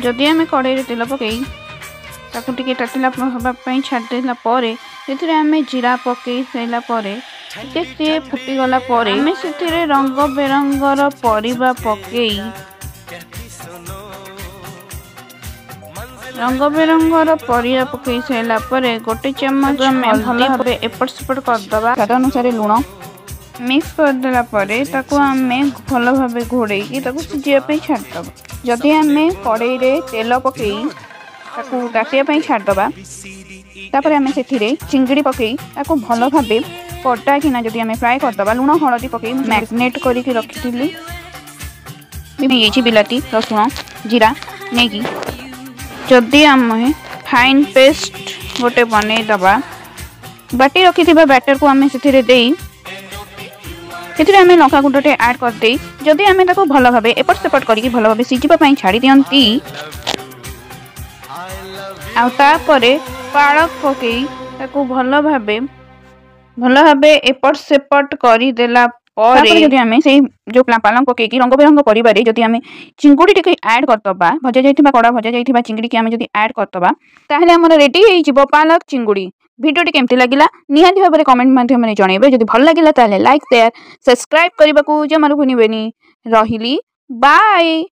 जदि आम कड़ाई तेल पकई ताकू टिके तातिला हाँपाई छाड़देला से आम जीरा पकई सारा टे सी फुटीगला आम से रंग बेरंगर परिबा पकई रंग बेरंगर परिया पकई सारा गोटे चम्मच भल भाव एपट सेपट करदे स्वाद अनुसार लुण मिक्स करदेला आम भल भाव घोड़े सिझापी छाड़दबा जदि आम कड़ाई तेल पकई तातिया छाड़दबा तापर आम से चिंगड़ी पकई भल भाव कटा किना जदि आम फ्राए करदबा लुण हलदी पकई मैरिनेट करके रखी बिलाती रसुण जीरा नहीं जदि आम फाइन पेस्ट गोटे बनईदबा बाटी रखि बैटर को आम से आम लंका गुंडटे ऐड करदे जदि आम भल भाव एपट सेपट करके भल भाव सिझापी छाड़ी दियंती आउे पालक पकई भल भाव एपट सेपट करदेला जदि आम से जो पालक पकई रंग बेरंग परिवार जदि आम चिंगुड़ी टी ऐड करदबा भजा जाइथिबा कड़ा भजा जाइथिबा चिंगड़ी की आम जदि ऐड करदबा ताहले हमर रेडी हो पालक चिंगुड़ी। भिडियोटी केमती लगिला निहाती भाव में कमेंट माध्यम जनइबे जदि भल लगिला ताहले लाइक शेयर सब्सक्राइब करने को जमारू भूलिबेनी। रहिली बाय।